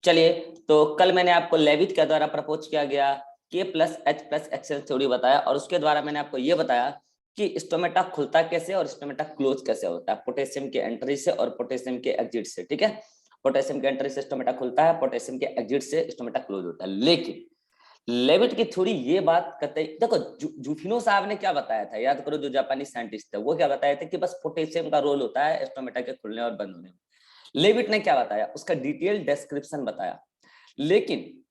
चलिए, तो कल मैंने आपको लेविट के द्वारा प्रपोज किया गया के प्लस एच प्लस एक्सेल थ्योरी बताया, और उसके द्वारा मैंने आपको ये बताया कि स्टोमेटा खुलता कैसे और स्टोमेटा क्लोज कैसे होता है, पोटेशियम के एंट्री से और पोटेशियम के एग्जिट से। ठीक है, पोटेशियम के एंट्री से स्टोमेटा खुलता है, पोटेशियम के एग्जिट से स्टोमेटा क्लोज होता है। लेकिन लेविट की थ्योरी ये बात कहते हैं, देखो जूफिनो साहब ने क्या बताया था, याद करो, जो जापानी साइंटिस्ट थे, वो क्या बताए थे कि बस पोटेशियम का रोल होता है स्टोमेटा के खुलने और बंद होने में। लेविट ने क्या बताया, उसका डिटेल डिस्क्रिप्शन बताया। लेकिन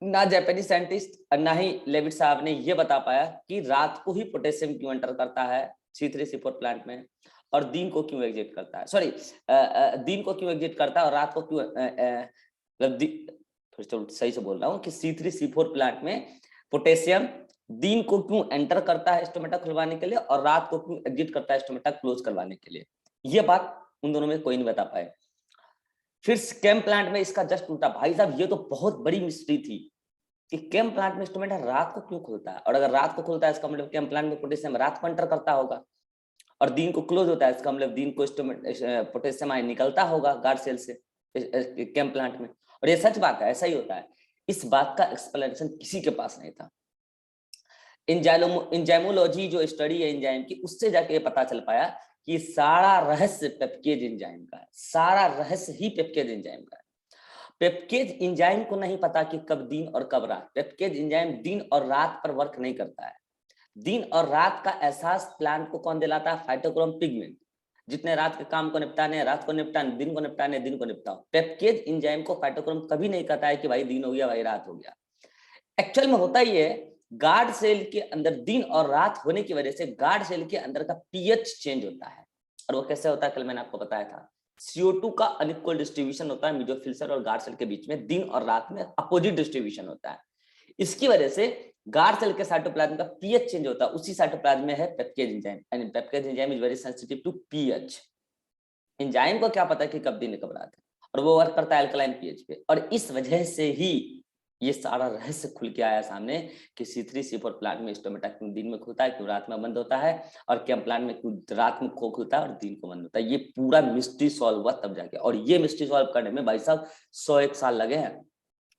ना जापानी साइंटिस्ट और ना ही लेविट साहब ने यह बता पाया कि रात को ही पोटेशियम क्यों एंटर करता है C3C4 प्लांट में, और दिन को क्यों एग्जिट करता है, सॉरी दिन को क्यों एग्जिट करता है और रात को क्यों, फिर चलो सही से बोल रहा हूँ कि C3C4 प्लांट में पोटेशियम दिन को क्यों एंटर करता है स्टोमेटा खुलवाने के लिए और रात को क्यों एग्जिट करता है स्टोमेटा क्लोज करवाने के लिए। यह बात उन दोनों में कोई नहीं बता पाए। फिर केम प्लांट में इसका जस्ट उल्टा। भाई साहब, ये तो बहुत बड़ी मिस्ट्री थी कि केम प्लांट में स्टोमेटा रात को क्यों खुलता है, और अगर रात को खुलता है इसका मतलब केम प्लांट में पोटेशियम रात को एंटर करता होगा, और दिन को क्लोज होता है इसका मतलब दिन को पोटेशियम आयन निकलता होगा गार्ड सेल से केम प्लांट में। और ये सच बात है, ऐसा ही होता है। इस बात का एक्सप्लेनेशन किसी के पास नहीं था। एंजाइमोलॉजी जो स्टडी है एंजाइम की, उससे जाके ये पता चल पाया कि सारा रहस्य पेप्केज एंजाइम का है, सारा रहस्य ही पेप्केज एंजाइम का है। पेप्केज एंजाइम को नहीं पता कि कब दिन और कब रात। पेप्केज एंजाइम दिन और रात पर वर्क नहीं करता है। दिन और रात का एहसास प्लांट को कौन दिलाता है? Phytochrome pigment. जितने रात के काम को निपटाने रात को निपटाने, दिन को निपटाने दिन को निपटाओ। पेप्केज एंजाइम को फाइटोक्रोम कभी नहीं कहता है कि भाई दिन हो गया भाई रात हो गया। एक्चुअल में होता ही है, गार्ड सेल के अंदर दिन और रात होने की वजह से गार्ड सेल के अंदर का पीएच चेंज होता है। और वो कैसे होता है, कल मैंने आपको बताया था। CO2 का अनइक्वल डिस्ट्रीब्यूशन होता है मेसोफिल सेल और गार्ड सेल के बीच में, दिन और रात में अपोजिट डिस्ट्रीब्यूशन होता है। इसकी वजह से गार्ड सेल के साइटोप्लाज्म का पीएच चेंज होता है। उसी साइटोप्लाज्म में है pepcase enzyme, and pepcase enzyme is very sensitive to pH. Enzyme को क्या पता है कि कब दिन कब रात है, और वो वर्क करता है अल्कलाइन पीएच पे। और इस वजह से ही ये सारा रहस्य खुल के आया सामने कि C3C4 प्लांट में स्टोमेटा क्यों दिन में खुलता है, क्यों रात में बंद होता है, और केम प्लांट में क्यों रात में खुलता है और दिन को बंद होता है। ये पूरा मिस्ट्री सॉल्व हुआ तब जाके, और ये मिस्ट्री सॉल्व करने में भाई साहब 101 साल लगे हैं।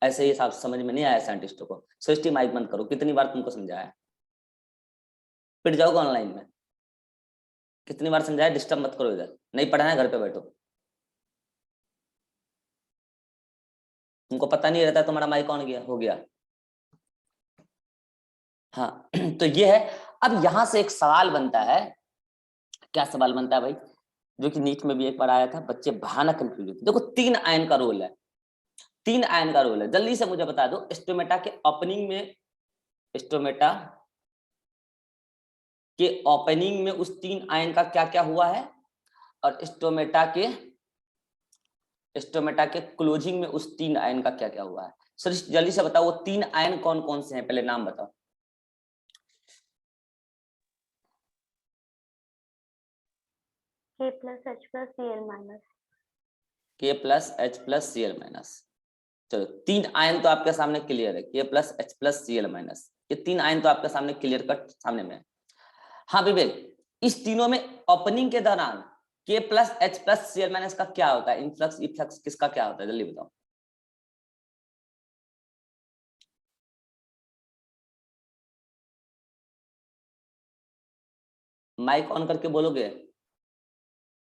ऐसे ही साहब समझ में नहीं आया साइंटिस्टों को। सृष्टि माइक बंद करो, कितनी बार तुमको समझाया? पिट जाओगे ऑनलाइन में। कितनी बार समझाया? डिस्टर्ब मत करो, इधर नहीं पढ़ना है, घर पे बैठो। तुमको पता नहीं रहता तुम्हारा माइक ऑन गया हो गया। हाँ तो ये है। अब यहां से एक सवाल बनता है। क्या सवाल बनता है भाई, जो कि नीट में भी एक बार आया था, बच्चे भयानक कंफ्यूज थे। देखो 3 आयन का रोल है, 3 आयन का रोल है। जल्दी से मुझे बता दो, स्टोमेटा के ओपनिंग में, स्टोमेटा के ओपनिंग में उस 3 आयन का क्या क्या हुआ है, और स्टोमेटा के क्लोजिंग में उस 3 आयन का क्या क्या हुआ है। सर जल्दी से बताओ, वो 3 आयन कौन कौन से हैं, पहले नाम बताओ। K plus H plus Cl minus। K plus H plus Cl minus. चलो 3 आयन तो आपके सामने क्लियर है, K plus H plus Cl minus. ये 3 आयन तो आपके सामने क्लियर कट सामने में है। हाँ विवेक, इस तीनों में ओपनिंग के दौरान K plus H plus Cl minus का क्या होता है? इन्फ्लक्स इफ्लक्स किसका क्या होता है, जल्दी बताओ। माइक ऑन करके बोलोगे,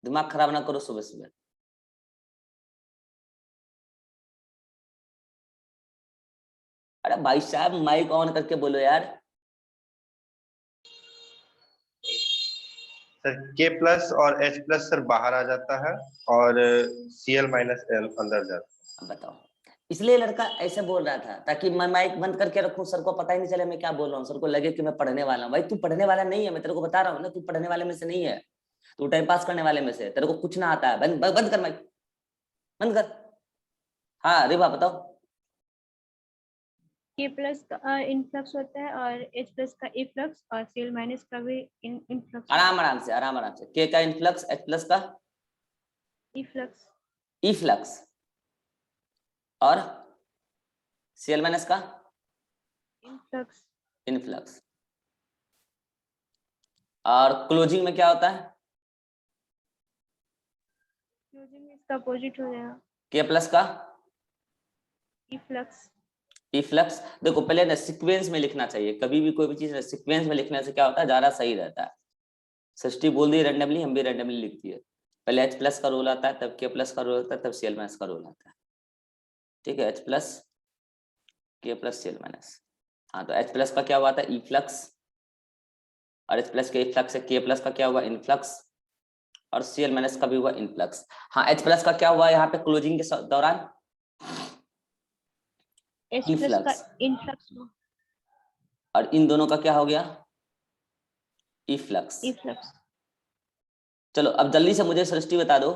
दिमाग खराब ना करो सुबह सुबह। अरे भाई साहब माइक ऑन करके बोलो यार। सर K प्लस और H प्लस सर बाहर आ जाता है, और Cl माइनस L अंदर जाता है। बताओ, इसलिए लड़का ऐसे बोल रहा था ताकि मैं माइक बंद करके रखूं, सर को पता ही नहीं चले मैं क्या बोल रहा हूँ, सर को लगे कि मैं पढ़ने वाला हूँ। भाई तू पढ़ने वाला नहीं है, मैं तेरे को बता रहा हूँ ना, तू पढ़ने वाले में से नहीं है, तू टाइम पास करने वाले में से। तेरे को कुछ ना आता है। बंद कर माइक, बंद कर। हाँ रिभा बताओ। K प्लस का इनफ्लक्स होता है और H प्लस का इफ्लक्स, और Cl माइनस का भी इनफ्लक्स। आराम आराम से, आराम आराम से। K का इनफ्लक्स, H प्लस का इफ्लक्स। इफ्लक्स, और Cl माइनस का इनफ्लक्स। इनफ्लक्स। और क्लोजिंग में क्या होता है? क्लोजिंग में इसका अपोजिट हो जाएगा। K प्लस का इफ्लक्स। इफ्लक्स, देखो पहले ना सीक्वेंस में लिखना चाहिए, कभी भी कोई भी चीज सीक्वेंस में लिखने से क्या होता है, ज्यादा सही रहता है। सृष्टि बोल दी रैंडमली, हम भी रैंडमली लिख दिए। पहले H प्लस का रोल आता है, तब K प्लस का रोल आता है, तब Cl माइनस का रोल आता है। ठीक है, H plus K plus Cl minus. हाँ, तो H प्लस का क्या हुआ था, इफ्लक्स, और H प्लस के इफ्लक्स से K प्लस का क्या हुआ, इनफ्लक्स, और Cl माइनस का भी हुआ इनफ्लक्स। हाँ, H प्लस का क्या हुआ यहाँ पे क्लोजिंग के दौरान, H प्लस का इफ्लक्स, इनफ्लक्स हुआ, और इन दोनों का क्या हो गया, इफ्लक्स। इफ्लक्स। चलो अब जल्दी से मुझे सृष्टि बता दो,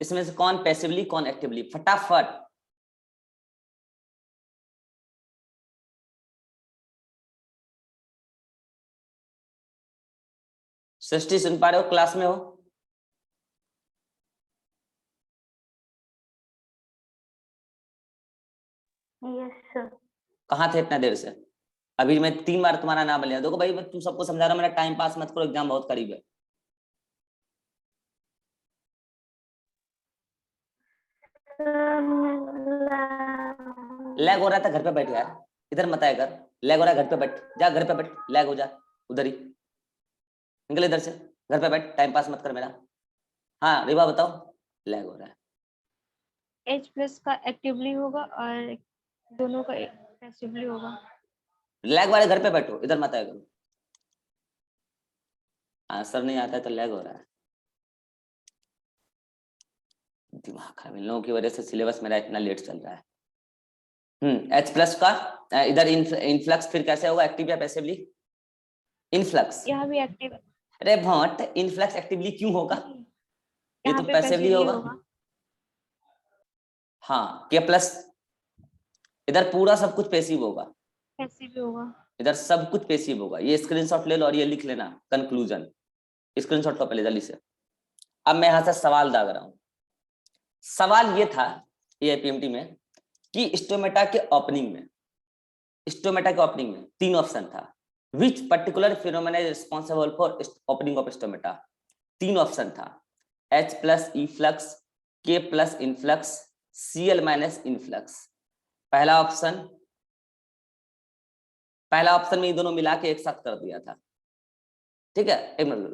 इसमें से कौन पैसिवली कौन एक्टिवली, फटाफट। सृष्टि सुन पा रहे हो, क्लास में हो? Yes sir. कहाँ थे इतना देर से? अभी मैं 3 बार तुम्हारा नाम लिया। देखो भाई, मैं तुम सबको समझा रहा हूँ, मेरा टाइम पास मत करो, एग्जाम बहुत करीब है। लैग हो रहा था, घर पे बैठ यार, इधर मत आया कर। लैग हो रहा है, घर पे बैठ जा, घर पे बैठ, लैग हो जा उधर ही, निकल इधर से, घर पे बैठ, टाइम पास मत कर मेरा। हाँ रिवा बताओ, लैग हो रहा है। H प्लस का एक्टिवली होगा और दोनों का पैसिवली होगा। लैग वाले घर पे बैठो, इधर मत आया करो। आंसर नहीं आता है तो लैग हो रहा है। दिमाग खराब, इन लोगों की वजह से सिलेबस मेरा इतना लेट चल रहा है। H प्लस का इधर इनफ्लक्स फिर कैसे होगा, एक्टिव या पैसिवली? इनफ्लक्स। यहाँ भी एक्टिव, अरे भट, इनफ्लक्स एक्टिवली क्यों होगा, ये यहाँ तो पे पैसिवली पैसिवली होगा। होगा। हाँ, K प्लस, इधर पूरा सब कुछ पैसिव होगा, पैसिव होगा। इधर सब कुछ पैसिव होगा। ये स्क्रीनशॉट ले लो और ये लिख लेना कंक्लूजन, स्क्रीनशॉट लो पहले जल्दी से। अब मैं यहां से सवाल दाग रहा हूं। सवाल ये था एआईपीएमटी में कि स्टोमेटा के ओपनिंग में, स्टोमेटा के ओपनिंग में 3 ऑप्शन था। Which particular phenomena is responsible for opening of stomata? 3 option था, H plus efflux, K plus influx, Cl minus influx. पहला ऑप्शन में ये दोनों मिला के एक साथ कर दिया था। ठीक है, एक मिनट,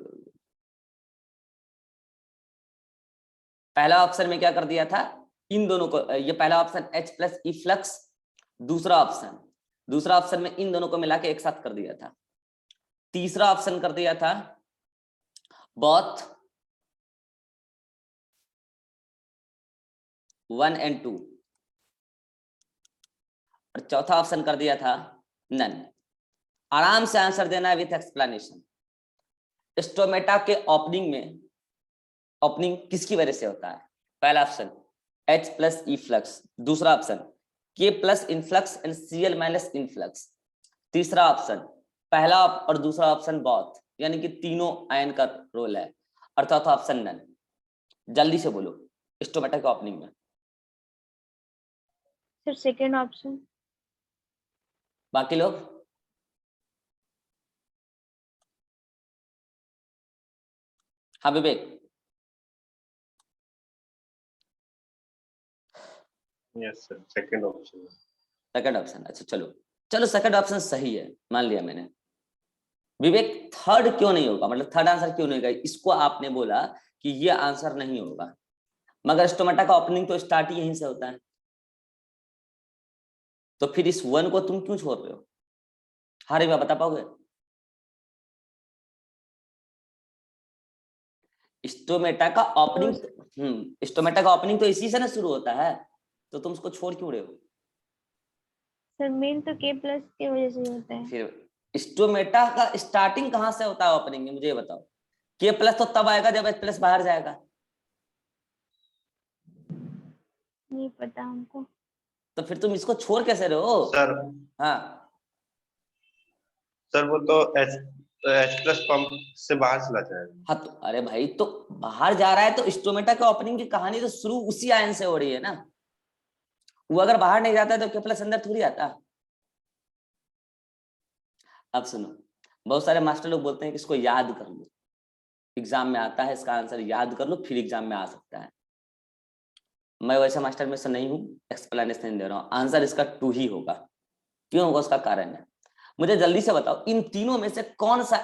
पहला ऑप्शन में क्या कर दिया था, इन दोनों को, ये पहला ऑप्शन H प्लस इफ्लक्स, दूसरा ऑप्शन में इन दोनों को मिला के एक साथ कर दिया था। तीसरा ऑप्शन कर दिया था बोथ 1 and 2, और चौथा ऑप्शन कर दिया था नन। आराम से आंसर देना है विथ एक्सप्लेनेशन। स्टोमेटा के ओपनिंग में, ओपनिंग किसकी वजह से होता है? पहला ऑप्शन H प्लस इफ्लक्स, दूसरा option K plus influx and Cl minus influx, तीसरा ऑप्शन पहला और दूसरा ऑप्शन बोथ, यानी कि तीनों आयन का रोल है, और चौथा ऑप्शन नन। जल्दी से बोलो स्टोमेटा के ओपनिंग में। Sir second option. बाकी लोग? हाँ Vivek. Yes sir, second option. Second option, अच्छा चलो चलो, सेकंड ऑप्शन सही है, मान लिया मैंने। विवेक थर्ड क्यों नहीं होगा, मतलब थर्ड आंसर क्यों नहीं होगा, इसको आपने बोला कि ये आंसर नहीं होगा, मगर स्टोमेटा का ओपनिंग तो स्टार्ट ही यहीं से होता है, तो फिर इस 1 को तुम क्यों छोड़ रहे हो? हारे बात बता पाओगे? स्टोमेटा का ओपनिंग तो इसी से ना शुरू होता है, तो तुम उसको छोड़ क्यों रहे हो? सर मेन तो K प्लस की वजह से होता है। फिर स्टोमेटा का स्टार्टिंग कहां से होता है ओपनिंग में, मुझे ये बताओ। K प्लस तो तब आएगा जब H प्लस बाहर जाएगा। नहीं पता हमको। तो फिर तुम इसको छोड़ कैसे रहे हो? सर हाँ सर वो तो H प्लस पंप से बाहर चला जाएगा। हाँ, तो अरे भाई, तो बाहर जा रहा है तो स्टोमेटा के ओपनिंग की कहानी तो शुरू उसी आयन से हो रही है ना। वो अगर बाहर नहीं जाता है तो K प्लस अंदर थोड़ी आता। अब सुनो, बहुत सारे मास्टर लोग बोलते हैं कि इसको याद कर लो, एग्जाम में आता है, इसका आंसर याद कर लो फिर एग्जाम में आ सकता है। मैं वैसे मास्टर में से नहीं हूँ, एक्सप्लेनेशन दे रहा हूँ। आंसर इसका 2 ही होगा। क्यों होगा उसका कारण है। मुझे जल्दी से बताओ इन तीनों में से कौन सा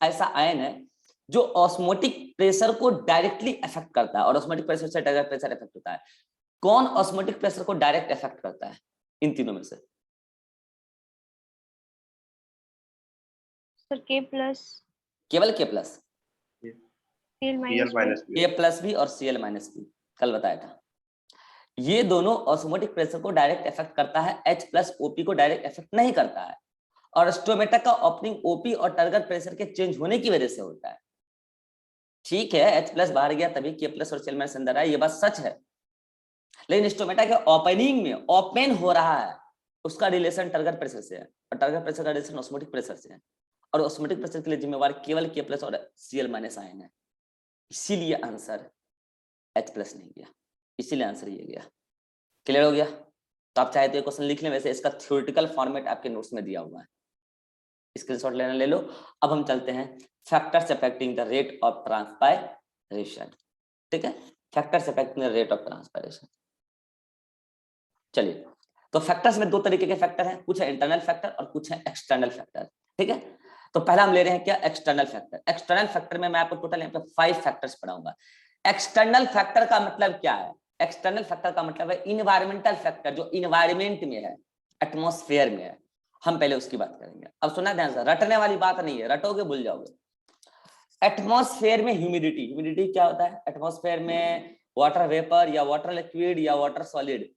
ऐसा आयन है जो ऑस्मोटिक प्रेशर को डायरेक्टली इफेक्ट करता है, और ऑस्मोटिक प्रेशर से डायरेक्ट प्रेशर इफेक्ट होता है। कौन ऑस्मोटिक प्रेशर को डायरेक्ट इफेक्ट करता है इन तीनों में से? सर के प्लस, केवल के प्लस, सीएल Cl माइनस - के प्लस भी और Cl माइनस भी, कल बताया था। ये दोनों ऑस्मोटिक प्रेशर को डायरेक्ट इफेक्ट करता है, H प्लस OP को डायरेक्ट इफेक्ट नहीं करता है। और स्टोमेटा का ओपनिंग OP और टारगेट प्रेशर के चेंज होने की वजह से होता है। ठीक है, H प्लस बाहर गया तभी के प्लस और Cl माइनस अंदर आया, ये बात सच है। लेकिन स्टोमेटा के ओपनिंग में ओपन हो रहा है, उसका रिलेशन टारगेट प्रेशर से है, और टारगेट प्रेशर का रिलेशन ऑस्मोटिक प्रेशर से है। और ऑस्मोटिक प्रेशर के लिए जिम्मेवार केवल के प्लस और Cl माइनस आयन है। इसीलिए आंसर H प्लस नहीं गया, इसीलिए आंसर ये गया। क्लियर हो गया? तो आप चाहे तो ये क्वेश्चन लिख लें, वैसे इसका थ्योरेटिकल फॉर्मेट आपके नोट्स में दिया हुआ है, स्क्रीनशॉट लेना ले लो। अब हम चलते हैं factors affecting the rate of transpiration. ठीक है, factors affecting the rate of transpiration. चलिए, तो फैक्टर्स में 2 तरीके के फैक्टर हैं, कुछ है इंटरनल फैक्टर और कुछ है एक्सटर्नल फैक्टर। ठीक है, तो पहला हम ले रहे हैं क्या, एक्सटर्नल फैक्टर। एक्सटर्नल फैक्टर में मैं आपको टोटल यहाँ पे 5 फैक्टर्स पढ़ाऊंगा। एक्सटर्नल फैक्टर का मतलब क्या है? एक्सटर्नल फैक्टर का मतलब है इन्वायरमेंटल फैक्टर, जो इन्वायरमेंट में है, एटमॉस्फेयर में है। हम पहले उसकी बात करेंगे। अब सुना ध्यान से, रटने वाली बात नहीं है, रटोगे भूल जाओगे। एटमॉस्फेयर में ह्यूमिडिटी, ह्यूमिडिटी क्या होता है? एटमॉस्फेयर में वाटर वेपर या वाटर लिक्विड या water solid?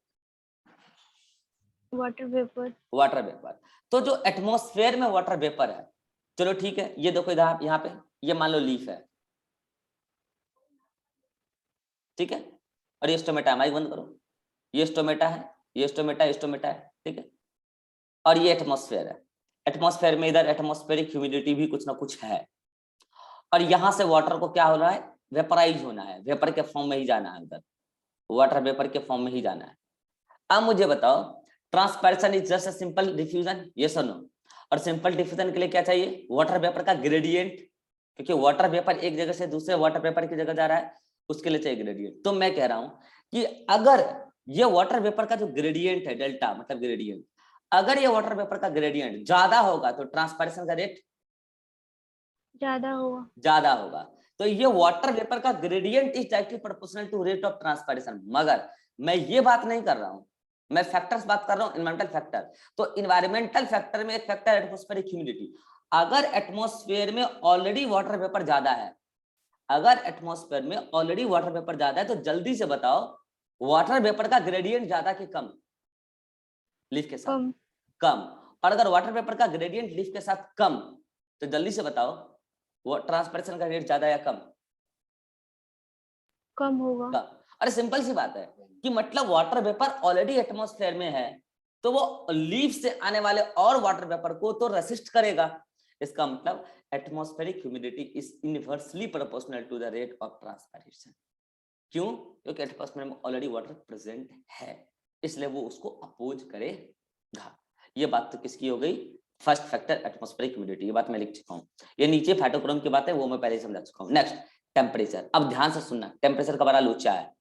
Water vapour. Water vapour. तो जो एटमॉस्फेयर में वाटर वेपर है, चलो ठीक है, ये देखो इधर यहाँ पे, ये मान लो लीफ है, ठीक है, और ये स्टोमेटा, माइक बंद करो, ये स्टोमेटा है, ये स्टोमेटा, स्टोमेटा है, ठीक है, और ये एटमॉस्फेयर है। एटमॉस्फेयर में इधर एटमॉस्फेरिक ह्यूमिडिटी भी कुछ ना कुछ है, और यहां से वाटर को क्या हो रहा है, वेपराइज होना है, वेपर के फॉर्म में ही जाना है, उधर वाटर वेपर के फॉर्म में ही जाना है। अब मुझे बताओ, transpiration is just a simple diffusion, yes और नो? और सिंपल डिफ्यूजन के लिए क्या चाहिए? वाटर वेपर का ग्रेडियंट, क्योंकि वाटर वेपर एक जगह से दूसरे वाटर वेपर की जगह जा रहा है, उसके लिए चाहिए ग्रेडियंट। तो मैं कह रहा हूं कि अगर ये वाटर वेपर का जो ग्रेडियंट है, डेल्टा मतलब ग्रेडियंट, अगर ये वाटर वेपर का ग्रेडियंट ज्यादा होगा तो ट्रांसपैरेशन का रेट ज्यादा होगा। ज्यादा होगा। तो ये वाटर वेपर का gradient is directly proportional to rate of transpiration. मगर मैं ये बात नहीं कर रहा हूं, मैं फैक्टर्स बात कर रहा हूं, एनवायरमेंटल फैक्टर। तो एनवायरमेंटल फैक्टर में एक फैक्टर है एटमॉस्फेरिक ह्यूमिडिटी। अगर एटमॉस्फेयर में ऑलरेडी वाटर वेपर ज्यादा है, अगर एटमॉस्फेयर में ऑलरेडी वाटर वेपर ज्यादा है, तो जल्दी से बताओ वाटर वेपर का ग्रेडियंट ज्यादा कि कम? लीफ के साथ कम। कम। और अगर वाटर वेपर का ग्रेडियंट लीफ के साथ कम, तो जल्दी से बताओ वो ट्रांसपैरेशन का रेट ज्यादा या कम? कम होगा। कम। अरे सिंपल सी बात है कि मतलब वाटर वेपर ऑलरेडी एटमॉस्फेयर में है, तो वो लीफ से आने वाले और वाटर वेपर को तो रेसिस्ट करेगा। इसका मतलब atmospheric humidity is inversely proportional to the rate of transpiration. क्यों? क्योंकि एटमॉस्फेयर में ऑलरेडी वाटर प्रेजेंट है, इसलिए वो उसको अपोज करेगा। ये बात तो किसकी हो गई? फर्स्ट फैक्टर एटमॉस्फेरिक ह्यूमिडिटी, ये बात मैं लिख चुका हूँ। ये नीचे फाइटोक्रोम की बात है, वो मैं पहले समझा चुका हूँ। Next temperature. अब ध्यान से सुनना, टेम्परेचर का बड़ा लोचा है।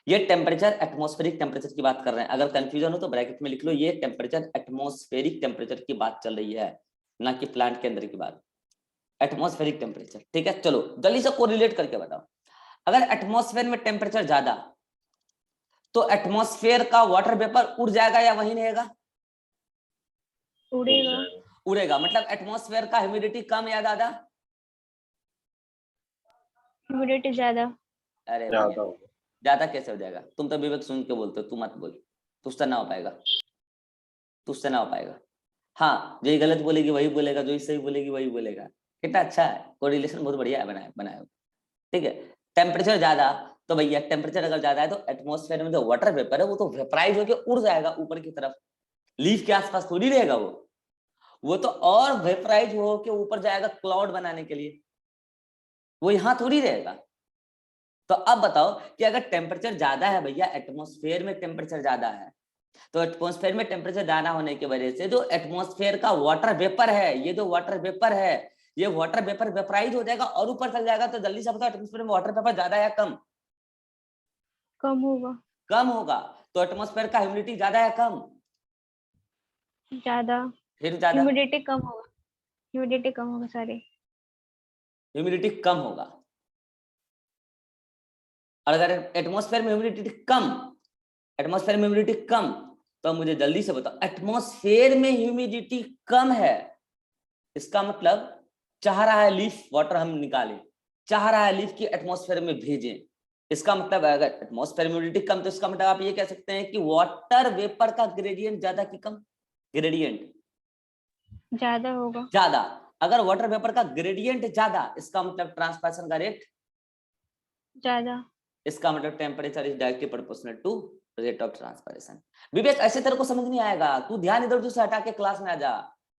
ये टेम्परेचर एटमॉस्फेरिक टेम्परेचर की बात कर रहे हैं। अगर कंफ्यूजन हो तो ब्रैकेट में लिख लो, ये टेम्परेचर एटमॉस्फेरिक टेम्परेचर की बात चल रही है, ना कि प्लांट के अंदर की बात। एटमॉस्फेरिक टेम्परेचर, ठीक है। चलो जल्दी से कोरिलेट करके बताओ, अगर एटमॉस्फेयर में टेम्परेचर ज्यादा, तो एटमॉस्फेयर का वाटर वेपर उड़ जाएगा या वहीं रहेगा? उड़ेगा। उड़ेगा। मतलब एटमॉस्फेयर का ह्यूमिडिटी कम या ज्यादा? ह्यूमिडिटी ज्यादा। अरे ज्यादा भैया, होगा। ज्यादा कैसे हो जाएगा? तुम तो विवेक सुन के बोलते हो, तू मत बोल, तुझसे ना हो पाएगा, तुझसे ना हो पाएगा। हाँ, जो गलत बोलेगी वही बोलेगा, जो सही बोलेगी वही बोलेगा। कितना अच्छा है, कोरिलेशन बहुत बढ़िया है, बनाया। ठीक है, टेम्परेचर ज्यादा, तो भैया टेम्परेचर अगर ज्यादा है तो एटमॉस्फेयर में जो वाटर वेपर है वो तो वेपराइज होकर उड़ जाएगा ऊपर की तरफ, लीफ के आसपास थोड़ी रहेगा वो तो और वेपराइज होकर ऊपर जाएगा क्लाउड बनाने के लिए, वो यहां थोड़ी रहेगा। तो अब बताओ कि अगर टेम्परेचर ज्यादा है भैया, एटमॉस्फेयर में टेम्परेचर ज्यादा है, तो एटमॉस्फेयर में टेम्परेचर ज्यादा होने की वजह से जो एटमॉस्फेयर का वाटर वेपर है, ये जो वाटर वेपर है, ये वाटर वेपर वेपराइज हो जाएगा और ऊपर चल जाएगा। तो जल्दी से बताओ एटमॉस्फेयर में वाटर वेपर ज्यादा या कम? कम होगा। कम होगा, तो एटमॉस्फेयर का ह्यूमिडिटी ज्यादा है कम? ज्यादा। फिर ज्यादा, ह्यूमिडिटी कम होगा, ह्यूमिडिटी कम होगा सॉरी। ह्यूमिडिटी कम होगा। और अगर एटमॉस्फेयर में ह्यूमिडिटी कम, एटमॉस्फेयर में ह्यूमिडिटी कम, तो मुझे जल्दी से बताओ, एटमॉस्फेयर में ह्यूमिडिटी कम है, इसका मतलब चाह रहा है लीफ वाटर हम निकालें, चाह रहा है लीफ की एटमॉस्फेयर में भेजें। इसका मतलब अगर एटमॉस्फेयर में ह्यूमिडिटी कम, तो इसका मतलब आप ये कह सकते हैं कि वाटर वेपर का ग्रेडियंट ज्यादा कि कम? ग्रेडियंट ज्यादा होगा। ज्यादा। अगर वाटर वेपर का ग्रेडियंट ज्यादा, इसका मतलब ट्रांसपैरेशन का रेट ज्यादा। इसका मतलब temperature is directly proportional to rate of transpiration. Vivek ऐसे तेरे को समझ नहीं आएगा, तू ध्यान इधर उधर से हटा के क्लास में आ जा,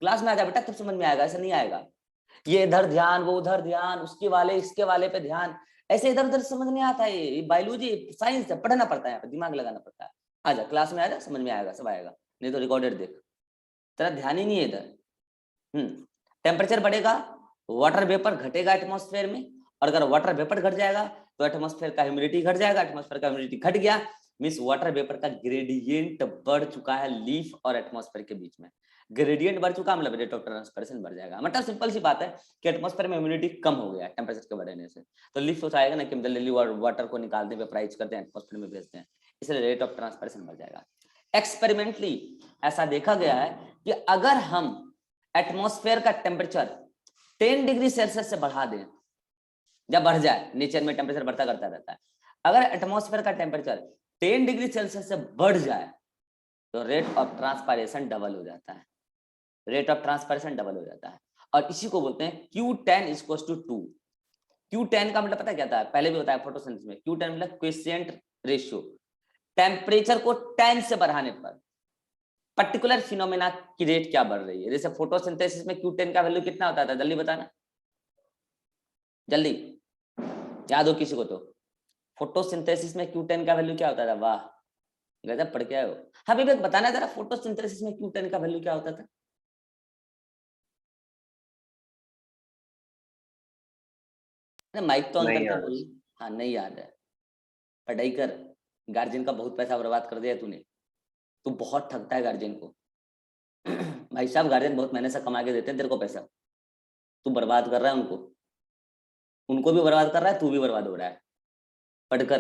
क्लास में आ जा बेटा, तब समझ में आएगा, ऐसा नहीं आएगा। ये इधर ध्यान, वो उधर ध्यान, उसके वाले इसके वाले पे ध्यान, ऐसे इधर उधर समझ नहीं आता है। ये बायोलॉजी साइंस है, पढ़ना पड़ता है, दिमाग लगाना पड़ता है। आजा क्लास में, आजा, समझ में आएगा, सब आएगा, नहीं तो रिकॉर्डेड देख, तेरा ध्यान ही नहीं है इधर। टेम्परेचर बढ़ेगा, वाटर वेपर घटेगा एटमॉस्फेयर में, और अगर वाटर वेपर घट जाएगा तो एटमॉस्फेयर का ह्यूमिडिटी घट जाएगा, एटमॉस्फेयर का ह्यूमिडिटी घट गया मींस वाटर वेपर का ग्रेडियंट बढ़ चुका है लीफ और एटमॉस्फेयर के बीच में। ग्रेडियंट बढ़ चुका मतलब रेट ऑफ ट्रांसपैरेशन बढ़ जाएगा। मतलब सिंपल सी बात है कि एटमॉस्फेयर में ह्यूमिडिटी कम हो गया टेम्परेचर के बढ़ने से, तो लीफ सोचाएगा ना कि हम जल्दी वाटर को निकालते हैं, वेपराइज करते हैं, एटमॉस्फेयर में भेजते हैं, इसलिए रेट ऑफ ट्रांसपैरेशन बढ़ जाएगा। एक्सपेरिमेंटली ऐसा देखा गया है कि अगर हम एटमॉस्फेयर का टेम्परेचर 10 डिग्री सेल्सियस से बढ़ा दें, जब बढ़ जाए, नेचर में टेम्परेचर बढ़ता करता रहता है, अगर एटमॉस्फेयर का टेम्परेचर 10 डिग्री सेल्सियस से बढ़ जाए तो रेट ऑफ ट्रांसपायरेशन डबल हो जाता है, रेट ऑफ ट्रांसपायरेशन डबल हो जाता है। और इसी को बोलते हैं Q10 इक्वल्स टू 2। Q10 का मतलब पता क्या था, पहले भी बताया फोटोसिंथेसिस में, Q10 मतलब क्विसेंट रेशियो, टेम्परेचर को 10 से बढ़ाने पर पर्टिकुलर फिनोमेना की रेट क्या बढ़ रही है। जैसे फोटोसिंथेसिस में Q10 का वैल्यू कितना होता था, जल्दी बताना, जल्दी याद हो किसी को तो। फोटोसिंथेसिस में Q10 का वैल्यू क्या होता था? वाह गजब पढ़ के आए हो। हाँ विवेक बताना जरा, फोटोसिंथेसिस में Q10 का वैल्यू क्या होता था? माइक तो ऑन नहीं करके याद है। बोल। हाँ नहीं याद है, पढ़ाई कर, गार्जियन का बहुत पैसा बर्बाद कर दिया तूने, तू बहुत ठगता है गार्जियन को। भाई साहब गार्जियन बहुत मेहनत से कमा के देते हैं तेरे को पैसा, तू बर्बाद कर रहा है उनको, उनको भी बर्बाद कर रहा है, तू भी बर्बाद हो रहा है। पढ़कर,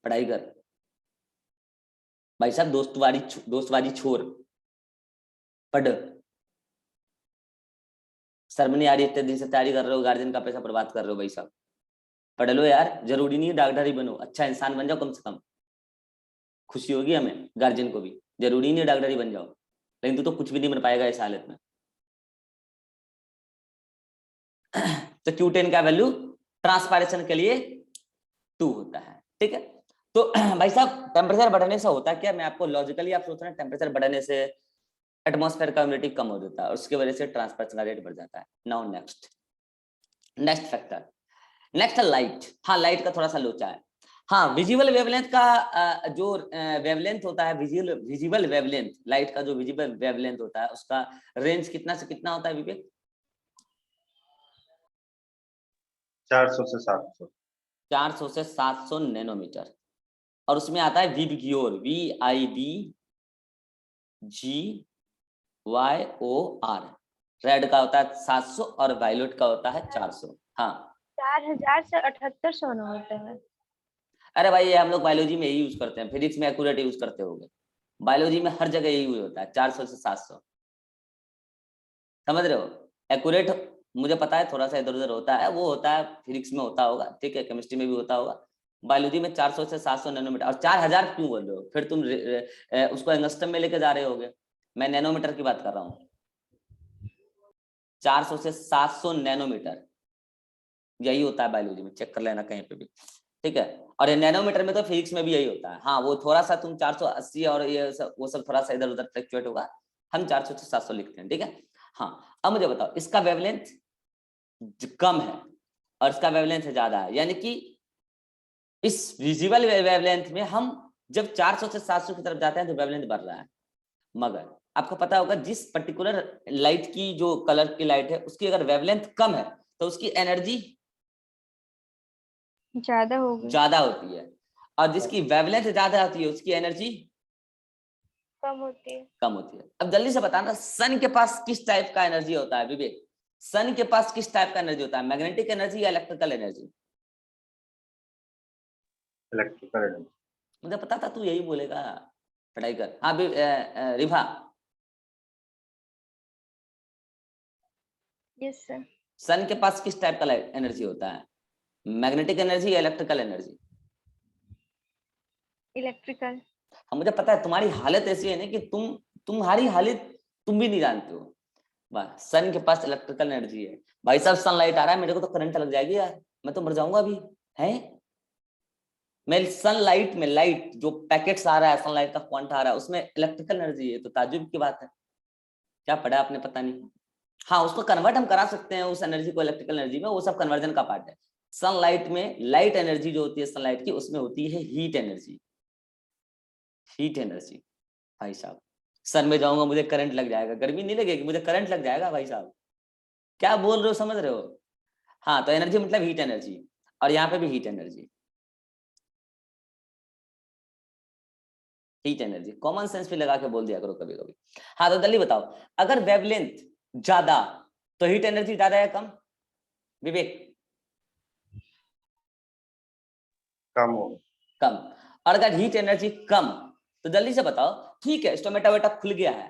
पढ़ाई कर भाई साहब, दोस्तबाजी छोड़, पढ़। शर्म नहीं आ रही, इतने दिन से तैयारी कर रहे हो, गार्जियन का पैसा बर्बाद कर रहे हो भाई साहब, पढ़ लो यार, जरूरी नहीं है डॉक्टर ही बनो, अच्छा इंसान बन जाओ कम से कम, खुशी होगी हमें, गार्जियन को भी, जरूरी नहीं है डॉक्टर ही बन जाओ, लेकिन तू तो कुछ भी नहीं बन पाएगा इस हालत में। तो Q10 का वैल्यू ट्रांसपायरेशन के लिए 2 होता है, ठीक है। तो भाई साहब टेम्परेचर बढ़ने से होता क्या, मैं आपको लॉजिकली, आप सोच रहे हैं टेम्परेचर बढ़ने से एटमॉस्फेयर का ह्यूमिडिटी कम हो जाता है और उसकी वजह से ट्रांसपैरेशन का रेट बढ़ जाता है। Now next factor, next light. हाँ लाइट का थोड़ा सा लोचा है। हाँ विजिबल वेवलेंथ का जो वेवलेंथ होता है, विजिबल वेवलेंथ, लाइट का जो विजिबल वेवलेंथ होता है उसका रेंज कितना से कितना होता है विवेक? 400 से 700। 400 से 700 नैनोमीटर, और उसमें आता है विबग्योर, VIBGYOR, रेड का होता है 700 और वायलेट का होता है 400। हाँ 4000 से 7800 होता है। अरे भाई ये हम लोग बायोलॉजी में यही यूज करते हैं, फिजिक्स में एक्यूरेट यूज करते होंगे, बायोलॉजी में हर जगह यही यूज होता है, 400 से 700, समझ रहे हो? एक्यूरेट मुझे पता है थोड़ा सा इधर उधर होता है, वो होता है फिजिक्स में होता होगा, ठीक है, केमिस्ट्री में भी होता होगा, बायोलॉजी में 400 से 700 नैनोमीटर। और 4000 क्यों बोल रहे हो फिर तुम? उसको एंगस्ट्रम में लेके जा रहे होगे, मैं नैनोमीटर की बात कर रहा हूँ। 400 से 700 नैनोमीटर यही होता है बायोलॉजी में, चेक कर लेना कहीं पे भी, ठीक है। और ये नैनोमीटर में तो फिजिक्स में भी यही होता है। हाँ वो थोड़ा सा तुम 480 और ये सब वो सब थोड़ा सा इधर उधर फ्लक्चुएट होगा, हम 400 से 700 लिखते हैं, ठीक है। हाँ अब मुझे बताओ, इसका वेवलेंथ कम है और इसका वेवलेंथ ज्यादा है, यानी कि इस विजिबल वेवलेंथ में हम जब 400 से 700 की तरफ जाते हैं तो वेवलेंथ बढ़ रहा है, मगर आपको पता होगा जिस पर्टिकुलर लाइट की जो कलर की लाइट है उसकी अगर वेवलेंथ कम है तो उसकी एनर्जी ज्यादा होगी। ज्यादा होती है। और जिसकी वेवलेंथ ज्यादा होती है उसकी एनर्जी कम होती है। कम होती है। अब जल्दी से बताना, सन के पास किस टाइप का एनर्जी होता है विवेक? सन के पास किस टाइप का एनर्जी होता है, मैग्नेटिक एनर्जी या इलेक्ट्रिकल एनर्जी? Electrical energy. मुझे पता था तू यही बोलेगा, पढ़ाई कर। हाँ रिभा, यस सर। सन के पास किस टाइप का एनर्जी होता है, मैग्नेटिक एनर्जी या इलेक्ट्रिकल एनर्जी? इलेक्ट्रिकल। हाँ मुझे पता है, तुम्हारी हालत ऐसी है ना कि तुम्हारी हालत तुम भी नहीं जानते हो। बस सन के पास इलेक्ट्रिकल एनर्जी है। भाई साहब सनलाइट आ रहा है, मेरे को तो करंट लग जाएगी यार, मैं तो मर जाऊंगा अभी है। मैं सनलाइट में, लाइट जो पैकेट्स आ रहा है, सनलाइट का क्वांट आ रहा है, उसमें इलेक्ट्रिकल एनर्जी है, तो ताज्जुब की बात है। क्या पढ़ा आपने पता नहीं। हाँ उसको कन्वर्ट हम करा सकते हैं उस एनर्जी को इलेक्ट्रिकल एनर्जी में, वो सब कन्वर्जन का पार्ट है। सनलाइट में लाइट एनर्जी जो होती है सनलाइट की, उसमें होती है हीट एनर्जी। हीट एनर्जी भाई साहब, सन में जाऊंगा मुझे करंट लग जाएगा, गर्मी नहीं लगेगी, मुझे करंट लग जाएगा भाई साहब। क्या बोल रहे हो, समझ रहे हो? हाँ तो एनर्जी मतलब हीट एनर्जी, और यहाँ पे भी heat energy. Heat energy common sense भी लगा के बोल दिया करो कभी कभी। हाँ तो जल्दी बताओ, अगर वेवलेंथ ज्यादा तो हीट एनर्जी ज्यादा या कम विवेक? कम हो। कम। और अगर हीट एनर्जी कम तो जल्दी से बताओ, ठीक है स्टोमेटा वेटा खुल गया है,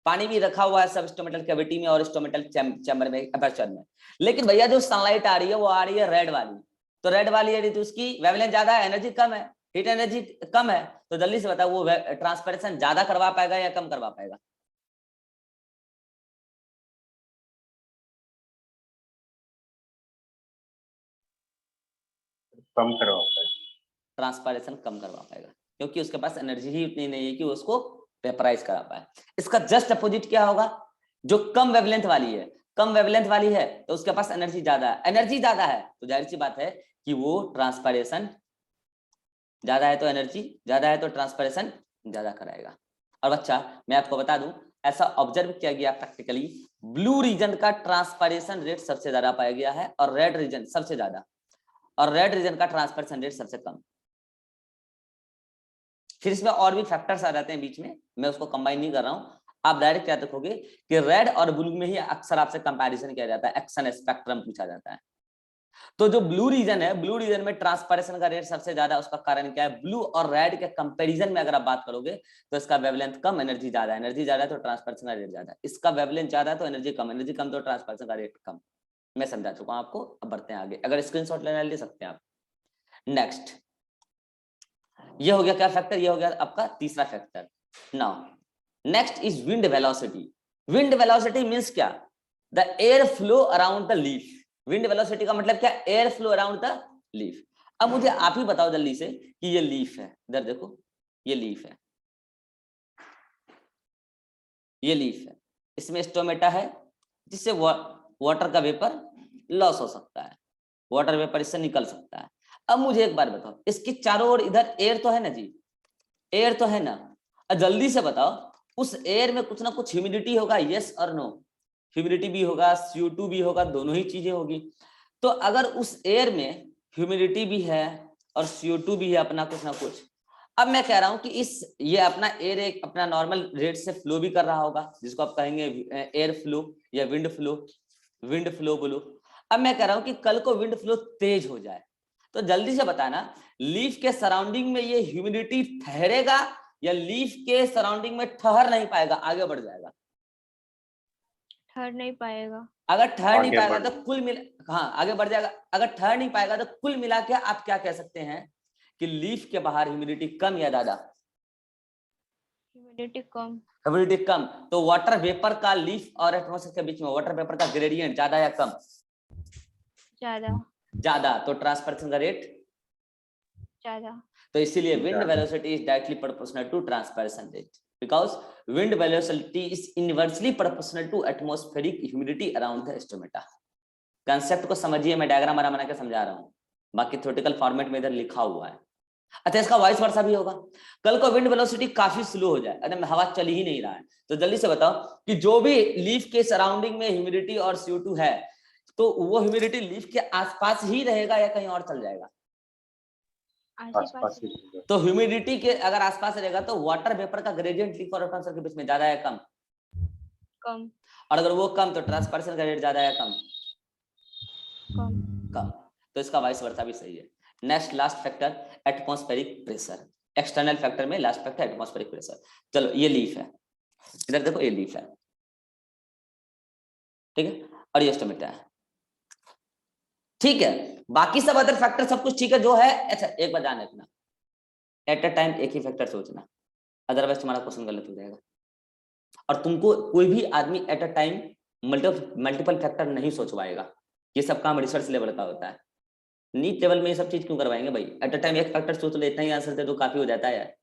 पानी भी रखा हुआ है सब स्टोमेटल कैविटी में और स्टोमेटल चैम्बर में, अपर्चर में, लेकिन भैया जो सनलाइट आ रही है वो आ रही है रेड वाली, तो रेड वाली है तो उसकी वेवलेंथ ज्यादा है, एनर्जी कम है, हीट एनर्जी कम है, तो जल्दी से बताओ वो ट्रांसपेरेशन ज्यादा करवा पाएगा या कम करवा पाएगा? कम करवाता है। ट्रांसपायरेशन कम करवा पाएगा, क्योंकि उसके पास एनर्जी ही उतनी नहीं है कि उसको वेपराइज करा पाए। इसका जस्ट अपोजिट क्या होगा, जो कम वेवलेंथ वाली है, कम वेवलेंथ वाली है तो उसके पास एनर्जी ज्यादा है, एनर्जी ज्यादा है तो जाहिर सी बात है कि वो ट्रांसपायरेशन ज्यादा है, तो एनर्जी ज्यादा है तो ट्रांसपायरेशन ज्यादा कराएगा। और बच्चा मैं आपको बता दूं, ऐसा ऑब्जर्व किया गया प्रैक्टिकली, ब्लू रीजन का ट्रांसपायरेशन रेट सबसे ज्यादा पाया गया है, और रेड रीजन सबसे ज्यादा, और रेड रीजन का ट्रांसपायरेशन रेट सबसे कम। फिर इसमें और भी फैक्टर्स आ जाते हैं बीच में, मैं उसको कंबाइन नहीं कर रहा हूं। आप डायरेक्ट क्या देखोगे कि रेड और ब्लू में ही अक्सर आपसे कंपैरिजन किया जाता है, एक्शन स्पेक्ट्रम पूछा जाता है। तो जो ब्लू रीजन है, ब्लू रीजन में ट्रांसपैरेशन का रेट सबसे ज्यादा, उसका कारण क्या है, ब्लू और रेड के कंपैरिजन में अगर आप बात करोगे तो इसका वेवलेंथ कम, एनर्जी ज्यादा, एनर्जी ज्यादा है तो ट्रांसपैरेशन का रेट ज्यादा, इसका वेवलेंथ ज्यादा है तो एनर्जी कम, एनर्जी कम तो ट्रांसपैरेशन का रेट कम। मैं समझा चुका हूं आपको, अब बढ़ते हैं आगे, अगर स्क्रीनशॉट लेना ले सकते हैं आप। नेक्स्ट, ये हो गया क्या फैक्टर, ये हो गया आपका तीसरा factor. Now next is wind velocity. Wind velocity means क्या, the air flow around the leaf. Wind velocity का मतलब क्या, air flow around the leaf. अब मुझे आप ही बताओ जल्दी से कि ये लीफ है, इधर देखो ये लीफ है, ये लीफ है, इसमें स्टोमेटा है जिससे वाटर का वेपर लॉस हो सकता है, वाटर वेपर इससे निकल सकता है। अब मुझे एक बार बताओ, इसके चारों ओर इधर एयर तो है ना जी, एयर तो है ना, अब जल्दी से बताओ उस एयर में कुछ ना कुछ ह्यूमिडिटी होगा, यस और नो? ह्यूमिडिटी भी होगा, CO2 भी होगा, दोनों ही चीजें होगी। तो अगर उस एयर में ह्यूमिडिटी भी है और CO2 भी है अपना कुछ ना कुछ, अब मैं कह रहा हूं कि इस ये अपना एयर एक अपना नॉर्मल रेट से फ्लो भी कर रहा होगा, जिसको आप कहेंगे एयर फ्लो या विंड फ्लो, विंड फ्लो बोलो। अब मैं कह रहा हूं कि कल को विंड फ्लो तेज हो जाए, तो जल्दी से बताना लीफ के सराउंडिंग में ये ह्यूमिडिटी ठहरेगा या लीफ के सराउंडिंग में ठहर नहीं पाएगा, आगे बढ़ जाएगा? ठहर नहीं पाएगा। अगर ठहर नहीं आगे पाएगा बढ़ तो कुल मिला, हाँ आगे बढ़ जाएगा। अगर ठहर नहीं पाएगा तो कुल मिला के आप क्या कह सकते हैं कि लीफ के बाहर ह्यूमिडिटी कम या ज्यादा? ह्यूमिडिटी कम। ह्यूमिडिटी कम, तो वाटर वेपर का लीफ और एटमॉस्फेयर के बीच में वाटर वेपर का ग्रेडियंट ज्यादा या कम? ज्यादा। ज्यादा, तो ट्रांसपरेशन का रेट ज्यादा। तो इसीलिए wind velocity is directly proportional to transpiration rate, because wind velocity is inversely proportional to atmospheric humidity around the stomata. Concept को समझिए, मैं डायग्राम बना के समझा रहा हूँ, बाकी थ्योरेटिकल फॉर्मेट में इधर लिखा हुआ है। अच्छा इसका वाइस वर्सा भी होगा, कल को विंड वेलोसिटी काफी स्लो हो जाए, अरे हवा चल ही नहीं रहा है, तो जल्दी से बताओ कि जो भी लीफ के सराउंडिंग में ह्यूमिडिटी और CO2 है, तो वो ह्यूमिडिटी लीफ के आसपास ही रहेगा या कहीं और चल जाएगा? आसपास ही रहेगा। तो ह्यूमिडिटी के अगर आसपास रहेगा तो वाटर वेपर का ग्रेडियंट लिक्विड और ट्रांसफर के बीच में ज्यादा है कम? कम। और अगर वो कम तो ट्रांसपर्सन का रेट ज्यादा है कम? कम। कम। तो इसका वाइस वर्सा भी सही है। Next last factor atmospheric pressure. External factor में लास्ट फैक्टर एटमॉस्फेरिक प्रेशर। चलो ये लीफ है, इधर देखो ये लीफ है, ठीक है, और ये स्टोमेटा है, ठीक है। बाकी सब अदर फैक्टर सब कुछ ठीक है जो है। अच्छा एक बार ध्यान रखना, एट अ टाइम एक ही फैक्टर सोचना, अदरवाइज तुम्हारा क्वेश्चन गलत हो जाएगा। और तुमको कोई भी आदमी at a time multiple factor नहीं सोच पाएगा। ये सब काम रिसर्च लेवल का होता है, नीट लेवल में ये सब चीज क्यों करवाएंगे भाई? एट अ टाइम एक फैक्टर सोच ले, इतना ही आंसर दे दो काफी हो जाता है यार।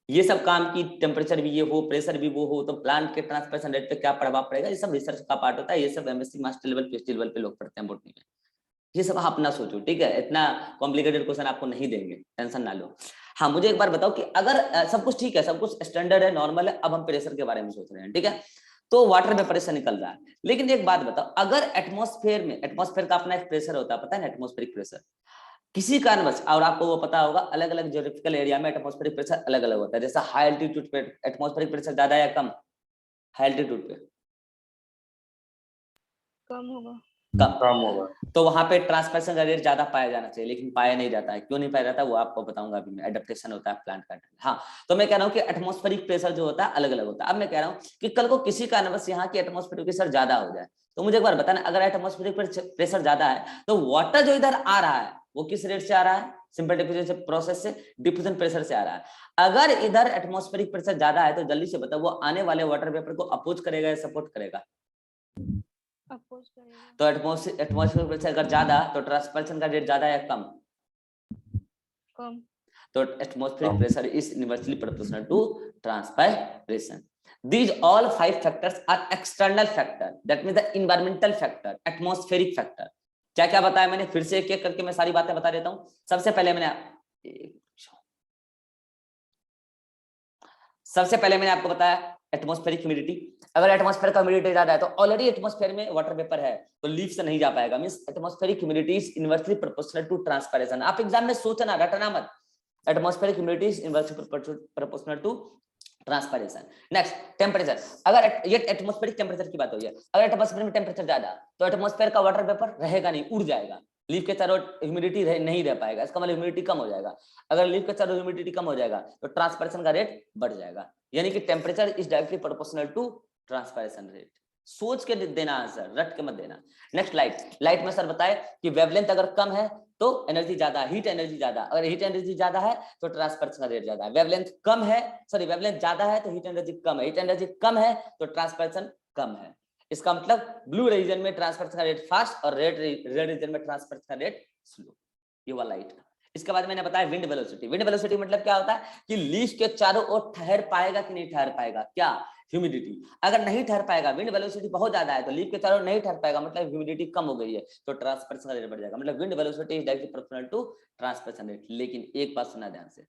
ये सब काम की टेम्परेचर भी ये हो, प्रेशर भी वो हो, तो प्लांट के ट्रांसपिरेशन रेट पे क्या प्रभाव पड़ेगा, ये सब रिसर्च का पार्ट होता है। ये सब MSc master level PhD level पे लोग पढ़ते हैं बोटनी में। ये सब आप ना सोचो, ठीक है, इतना कॉम्प्लिकेटेड क्वेश्चन आपको नहीं देंगे, टेंशन ना लो। हाँ मुझे एक बार बताओ कि अगर सब कुछ ठीक है, सब कुछ स्टैंडर्ड है, नॉर्मल है, अब हम प्रेशर के बारे में सोच रहे हैं, ठीक है, तो वाटर में प्रेशर निकल रहा है। लेकिन एक बात बताओ, अगर एटमॉस्फेयर में, एटमॉस्फेयर का अपना एक प्रेशर होता है, पता है ना, एटमॉस्फेरिक प्रेशर, किसी कारणवश, और आपको वो पता होगा, अलग अलग ज्योग्राफिकल एरिया में एटमॉस्फेरिक प्रेशर अलग अलग होता है। जैसा हाई एल्टीट्यूड पे एटमॉस्फेरिक प्रेशर ज्यादा है या कम? हाई एल्टीट्यूड पे कम होगा। कम होगा। तो वहां पे ट्रांसपिरेशन का रेट ज्यादा पाया जाना चाहिए, लेकिन पाया नहीं जाता है। क्यों नहीं पाया जाता वो आपको बताऊंगा अभी मैं। एडेप्टेशन होता है प्लांट का। हाँ तो मैं कह रहा हूँ कि एटमॉस्फेरिक प्रेशर जो होता है अलग अलग होता है। अब मैं कह रहा हूँ कि कल को किसी कारणवश यहाँ की एटमॉस्फेरिक प्रेशर ज्यादा हो जाए, तो मुझे एक बार बताना, अगर एटमॉस्फेरिक प्रेशर ज्यादा है तो वाटर जो इधर आ रहा है वो किस रेट से आ रहा है? सिंपल डिफ्यूजन प्रोसेस से, डिफ्यूजन प्रेशर से आ रहा है। अगर इधर एटमॉस्फेरिक प्रेशर ज्यादा है तो जल्दी से बताओ वो आने वाले वाटर वेपर को अपोज करेगा या सपोर्ट करेगा? अपोज करेगा। तो एटमॉस्फेरिक प्रेशर अगर ज्यादा तो ट्रांसपिरेशन का रेट ज्यादा या कम? कम। तो atmospheric pressure is inversely proportional to transpiration. These all 5 factors are external factor, that means the environmental factor, atmospheric factor। क्या क्या बताया मैंने? फिर से एक एक करके मैं सारी बातें बता देता हूं। सबसे पहले मैंने आपको बताया एटमॉस्फेरिक ह्यूमिडिटी। अगर एटमॉस्फेयर का ह्यूमिडिटी ज्यादा है तो ऑलरेडी एटमॉस्फेयर में वाटर वेपर है तो लीफ से नहीं जा पाएगा, means atmospheric humidity is inversely proportional to transpiration. आप एग्जाम में सोचना, रटना मत, atmospheric humidity is inversely proportional to transpiration. Next temperature. अगर ये एटमॉस्फेरिक टेम्परेचर की बात हो है, अगर एटमॉस्फेयर में टेम्परेचर ज्यादा तो एटमॉस्फेयर का वाटर वेपर रहेगा नहीं, उड़ जाएगा, लीफ के चारों ह्यूमिडिटी नहीं रह पाएगा, इसका मतलब ह्यूमिडिटी कम हो जाएगा। अगर लीफ के चारों ह्यूमिडिटी कम हो जाएगा तो ट्रांसपिरेशन का रेट बढ़ जाएगा, यानी कि temperature is directly proportional to transpiration rate. सोच के देना आंसर, रट के मत देना। नेक्स्ट लाइट में सर बताए कि वेवलेंथ अगर कम है तो एनर्जी ज्यादा, हीट एनर्जी ज्यादा, अगर हीट एनर्जी ज्यादा है तो ट्रांसपिरेशन का रेट ज्यादा है। वेवलेंथ कम है, सॉरी वेवलेंथ ज्यादा है तो हीट एनर्जी कम है, हीट एनर्जी कम है तो ट्रांसपिरेशन कम है। इसका मतलब ब्लू रीजन में ट्रांसपिरेशन का रेट फास्ट और रेड रीजन में ट्रांसपिरेशन का रेट स्लो, ये वाला लाइट का। इसके बाद मैंने बताया विंड वेलोसिटी। विंड वेलोसिटी मतलब क्या होता है कि लीफ के चारों ओर ठहर पाएगा कि नहीं ठहर पाएगा, क्या? ह्यूमिडिटी। अगर नहीं ठहर पाएगा, विंड वेलोसिटी बहुत ज्यादा है तो लीफ के चारों ओर नहीं ठहर पाएगा, मतलब ह्यूमिडिटी कम हो गई है तो ट्रांसपिरेशन का रेट बढ़ जाएगा, मतलब wind velocity is directly proportional to transpiration rate. लेकिन एक बात सुनना ध्यान से,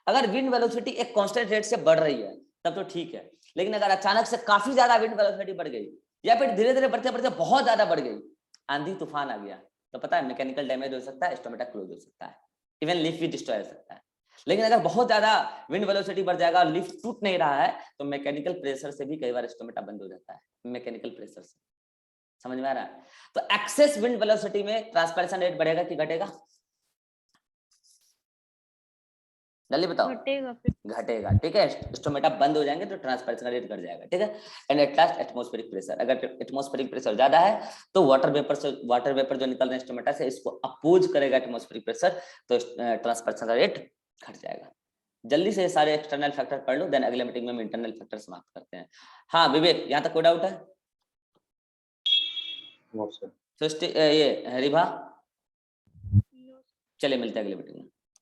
अगर विंड वेलोसिटी एक कांस्टेंट रेट से बढ़ रही है तब तो ठीक है, लेकिन अगर अचानक से काफी ज्यादा विंड वेलोसिटी बढ़ गई या फिर धीरे धीरे बढ़ते बढ़ते बहुत ज्यादा बढ़ गई, आंधी तूफान आ गया, तो पता है मैकेनिकल डैमेज हो सकता है, स्टोमेटा क्लोज हो सकता है, इवन लीफ भी डिस्ट्रॉय हो सकता है। लेकिन अगर बहुत ज्यादा विंड वेलोसिटी बढ़ जाएगा और लीफ टूट नहीं रहा है तो मैकेनिकल प्रेशर से भी कई बार स्टोमेटा बंद हो जाता है, मैकेनिकल प्रेशर से। समझ में आ रहा है? तो एक्सेस विंड वेलोसिटी में ट्रांसपिरेशन रेट बढ़ेगा कि घटेगा? जल्दी बताओ। घटेगा, ठीक है। स्टोमेटा बंद हो जाएंगे तो ट्रांसपिरेशन रेट घट जाएगा, ठीक है। And at last atmospheric pressure. अगर एटमॉस्फेरिक प्रेशर ज्यादा है तो वाटर वेपर जो निकल रहे हैं स्टोमेटा से इसको अपोज करेगा एटमॉस्फेरिक प्रेशर, तो ट्रांसपिरेशन का रेट घट जाएगा। जल्दी से सारे एक्सटर्नल फैक्टर पढ़ लो, देन अगले मीटिंग में हम इंटरनल फैक्टर समाप्त करते हैं। हाँ विवेक, यहाँ तक कोई डाउट है? No sir. सृष्टि, ये हरिभा, चलिए मिलते हैं अगले मीटिंग में।